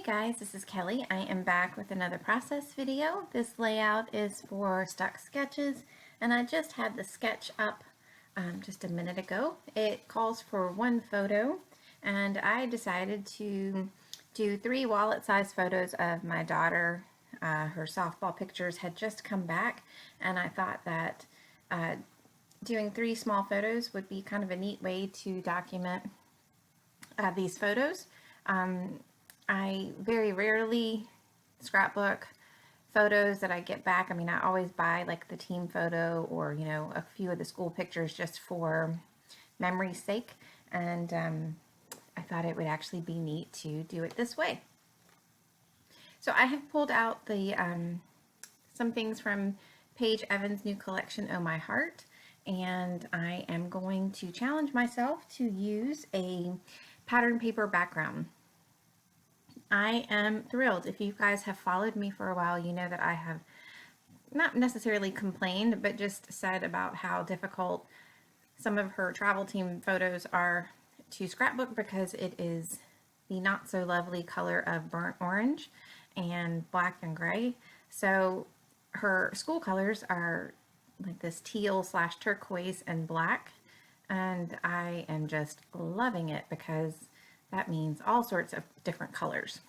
guys, this is Kelly. I am back with another process video. This layout is for stock sketches, and I just had the sketch up just a minute ago. It calls for one photo, and I decided to do 3 wallet-sized photos of my daughter. Her softball pictures had just come back, and I thought that doing 3 small photos would be kind of a neat way to document these photos. I very rarely scrapbook photos that I get back. I mean, I always buy like the team photo or, you know, a few of the school pictures just for memory's sake. And I thought it would actually be neat to do it this way. So I have pulled out the some things from Paige Evans' new collection, Oh My Heart. And I am going to challenge myself to use a pattern paper background. I am thrilled. If you guys have followed me for a while, you know that I have not necessarily complained, but just said about how difficult some of her travel team photos are to scrapbook because it is the not so lovely color of burnt orange and black and gray. So her school colors are like this teal / turquoise and black, and I am just loving it because that means all sorts of different colors.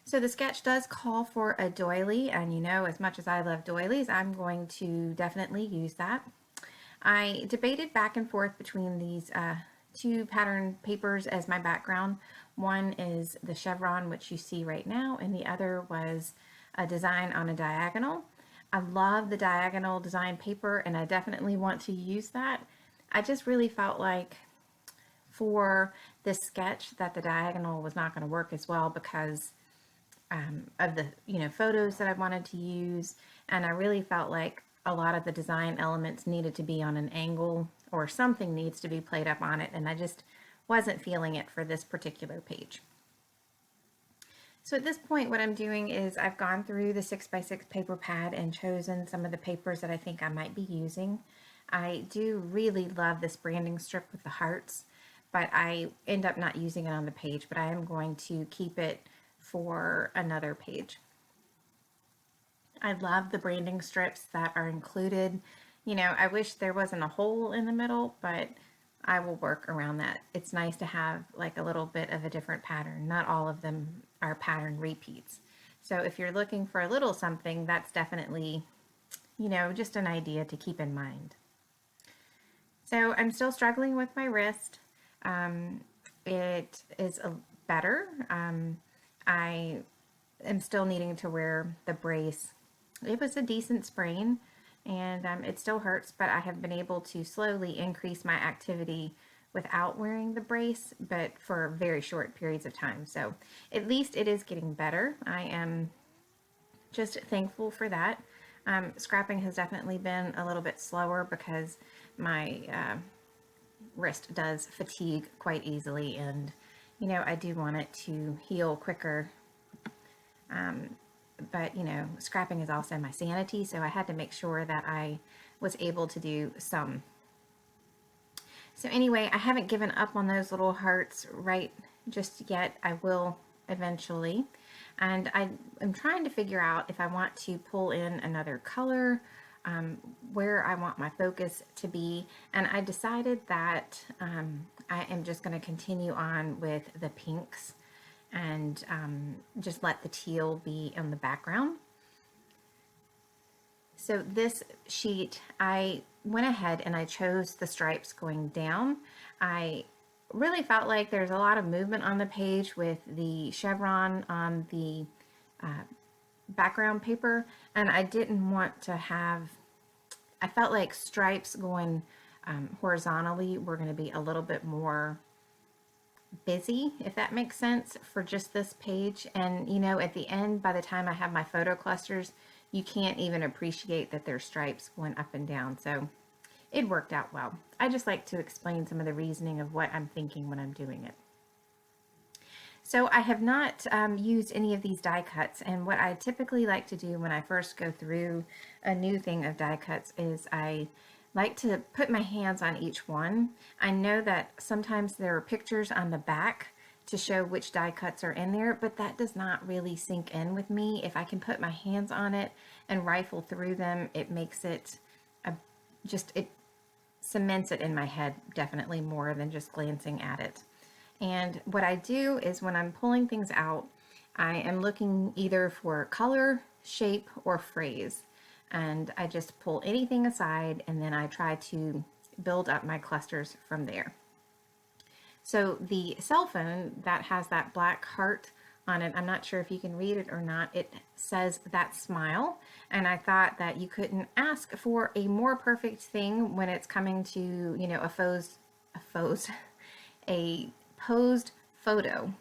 So the sketch does call for a doily, and you know, as much as I love doilies, I'm going to definitely use that. I debated back and forth between these 2 pattern papers as my background. One is the chevron, which you see right now, and the other was a design on a diagonal. I love the diagonal design paper, and I definitely want to use that. I just really felt like for this sketch that the diagonal was not going to work as well because of the photos that I wanted to use, and I really felt like a lot of the design elements needed to be on an angle or something needs to be played up on it, and I just wasn't feeling it for this particular page. So at this point what I'm doing is I've gone through the 6x6 paper pad and chosen some of the papers that I think I might be using. I do really love this branding strip with the hearts, but I end up not using it on the page, but I am going to keep it for another page. I love the branding strips that are included. You know, I wish there wasn't a hole in the middle, but I will work around that. It's nice to have like a little bit of a different pattern. Not all of them are pattern repeats. So if you're looking for a little something, that's definitely, you know, just an idea to keep in mind. So I'm still struggling with my wrist. It is better. I am still needing to wear the brace. It was a decent sprain, and it still hurts, but I have been able to slowly increase my activity without wearing the brace, but for very short periods of time. So at least it is getting better. I am just thankful for that. Scrapping has definitely been a little bit slower because my wrist does fatigue quite easily, and you know, I do want it to heal quicker. But you know, scrapping is also my sanity, so I had to make sure that I was able to do some. So anyway, I haven't given up on those little hearts right just yet. I will eventually. And I am trying to figure out if I want to pull in another color, where I want my focus to be. And I decided that I am just going to continue on with the pinks and just let the teal be in the background. So this sheet, I went ahead and I chose the stripes going down. I really felt like there's a lot of movement on the page with the chevron on the background paper, and I didn't want to have, I felt like stripes going horizontally were going to be a little bit more busy, if that makes sense, for just this page. And you know, at the end, by the time I have my photo clusters, you can't even appreciate that there's stripes going up and down. So it worked out well. I just like to explain some of the reasoning of what I'm thinking when I'm doing it. So I have not used any of these die cuts, and what I typically like to do when I first go through a new thing of die cuts is I like to put my hands on each one. I know that sometimes there are pictures on the back to show which die cuts are in there, but that does not really sink in with me. If I can put my hands on it and rifle through them, it makes it it cements it in my head definitely more than just glancing at it. And what I do is when I'm pulling things out, I am looking either for color, shape, or phrase. And I just pull anything aside and then I try to build up my clusters from there. So the cell phone that has that black heart on it, I'm not sure if you can read it or not, it says "that smile," and I thought that you couldn't ask for a more perfect thing when it's coming to, you know, a posed photo.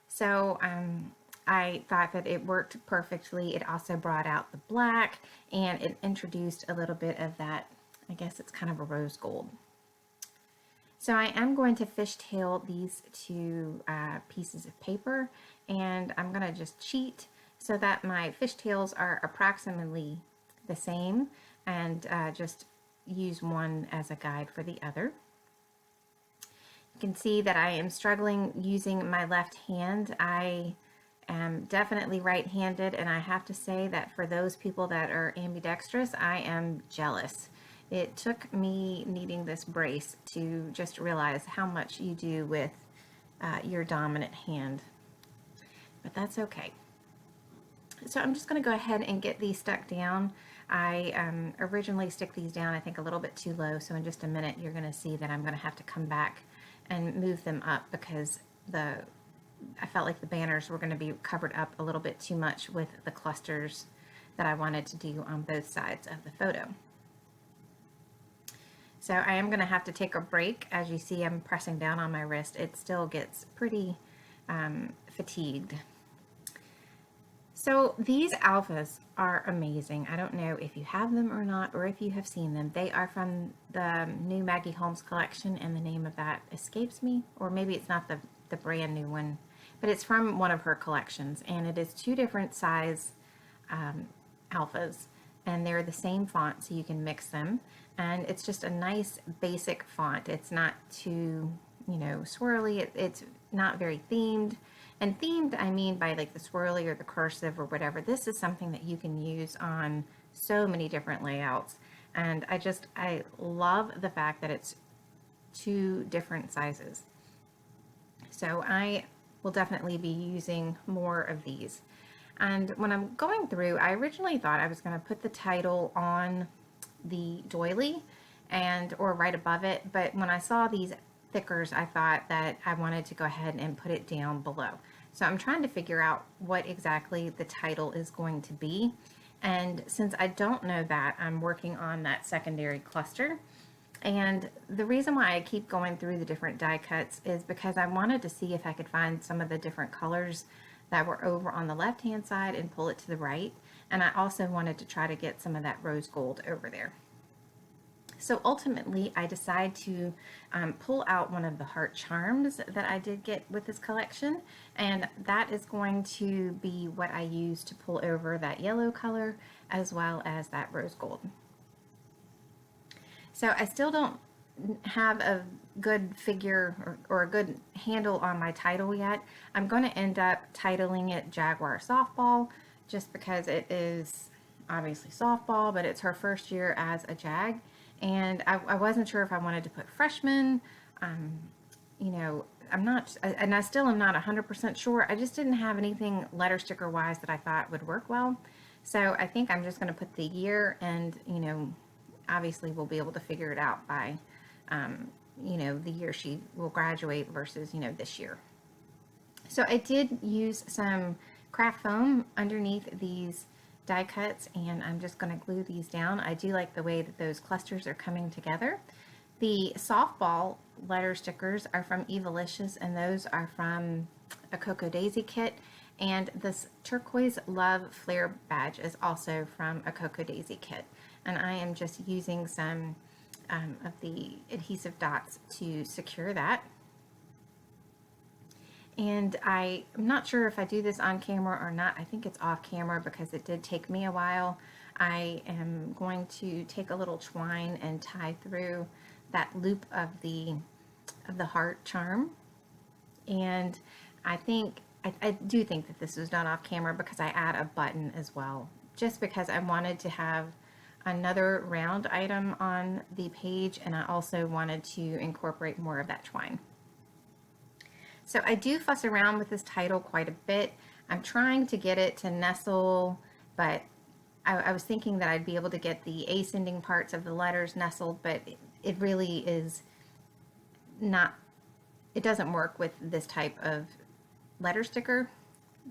So I thought that it worked perfectly. It also brought out the black and it introduced a little bit of that, I guess it's kind of a rose gold. So I am going to fishtail these two pieces of paper, and I'm going to just cheat so that my fishtails are approximately the same, and just use one as a guide for the other. You can see that I am struggling using my left hand. I am definitely right-handed, and I have to say that for those people that are ambidextrous, I am jealous. It took me needing this brace to just realize how much you do with your dominant hand, but that's okay. So I'm just going to go ahead and get these stuck down. I originally stick these down, I think, a little bit too low, so in just a minute you're going to see that I'm going to have to come back and move them up because I felt like the banners were going to be covered up a little bit too much with the clusters that I wanted to do on both sides of the photo. So I am going to have to take a break. As you see, I'm pressing down on my wrist. It still gets pretty fatigued. So these alphas are amazing. I don't know if you have them or not, or if you have seen them. They are from the new Maggie Holmes collection, and the name of that escapes me. Or maybe it's not the brand new one, but it's from one of her collections. And it is two different size alphas. And they're the same font, so you can mix them. And it's just a nice basic font. It's not too, you know, swirly. It's not very themed. And themed, I mean by like the swirly or the cursive or whatever. This is something that you can use on so many different layouts. And I love the fact that it's two different sizes. So I will definitely be using more of these. And when I'm going through, I originally thought I was going to put the title on the doily or right above it, but when I saw these thickers, I thought that I wanted to go ahead and put it down below. So I'm trying to figure out what exactly the title is going to be, and since I don't know that, I'm working on that secondary cluster. And the reason why I keep going through the different die cuts is because I wanted to see if I could find some of the different colors that were over on the left hand side and pull it to the right. And I also wanted to try to get some of that rose gold over there. So ultimately I decide to pull out one of the heart charms that I did get with this collection, and that is going to be what I use to pull over that yellow color as well as that rose gold. So I still don't have a good figure or a good handle on my title yet. I'm going to end up titling it Jaguar Softball just because it is obviously softball, but it's her first year as a Jag. And I wasn't sure if I wanted to put freshman. You know, I still am not 100% sure. I just didn't have anything letter sticker wise that I thought would work well. So I think I'm just going to put the year, and, you know, obviously we'll be able to figure it out by, you know, the year she will graduate versus, you know, this year. So I did use some craft foam underneath these die cuts, and I'm just going to glue these down. I do like the way that those clusters are coming together. The softball letter stickers are from Evalicious, and those are from a Cocoa Daisy kit. And this turquoise love flare badge is also from a Cocoa Daisy kit. And I am just using some of the adhesive dots to secure that. And I'm not sure if I do this on camera or not. I think it's off camera because it did take me a while. I am going to take a little twine and tie through that loop of the heart charm. And I do think that this was done off camera because I add a button as well, just because I wanted to have another round item on the page, and I also wanted to incorporate more of that twine. So I do fuss around with this title quite a bit. I'm trying to get it to nestle, but I was thinking that I'd be able to get the ascending parts of the letters nestled, but it really is not, it doesn't work with this type of letter sticker,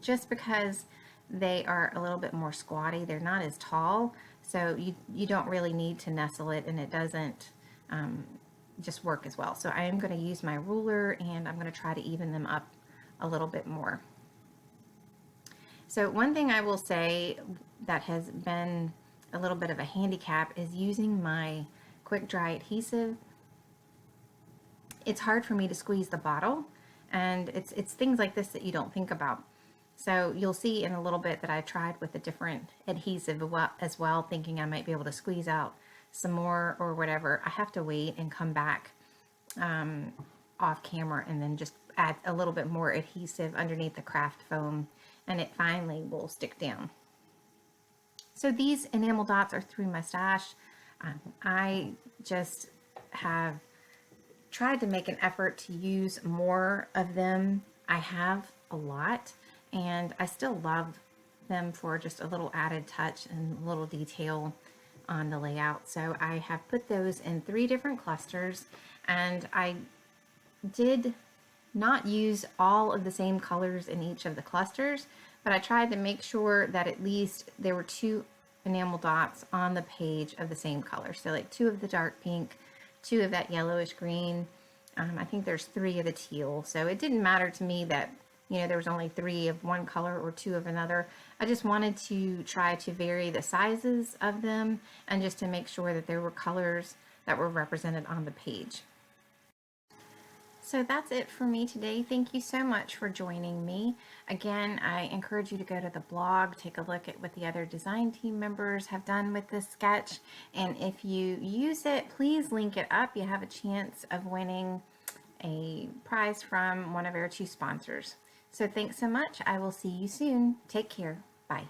just because they are a little bit more squatty. They're not as tall, so you don't really need to nestle it, and it doesn't just work as well. So I am going to use my ruler, and I'm going to try to even them up a little bit more. So one thing I will say that has been a little bit of a handicap is using my quick dry adhesive. It's hard for me to squeeze the bottle, and it's things like this that you don't think about. So you'll see in a little bit that I tried with a different adhesive as well, thinking I might be able to squeeze out some more or whatever. I have to wait and come back off camera and then just add a little bit more adhesive underneath the craft foam, and it finally will stick down. So these enamel dots are through my stash. I just have tried to make an effort to use more of them. I have a lot, and I still love them for just a little added touch and a little detail on the layout. So I have put those in 3 different clusters, and I did not use all of the same colors in each of the clusters, but I tried to make sure that at least there were 2 enamel dots on the page of the same color. So like 2 of the dark pink, 2 of that yellowish green. I think there's 3 of the teal. So it didn't matter to me that, you know, there was only 3 of one color or 2 of another. I just wanted to try to vary the sizes of them, and just to make sure that there were colors that were represented on the page. So that's it for me today. Thank you so much for joining me. Again, I encourage you to go to the blog, take a look at what the other design team members have done with this sketch. And if you use it, please link it up. You have a chance of winning a prize from one of our 2 sponsors. So thanks so much. I will see you soon. Take care. Bye.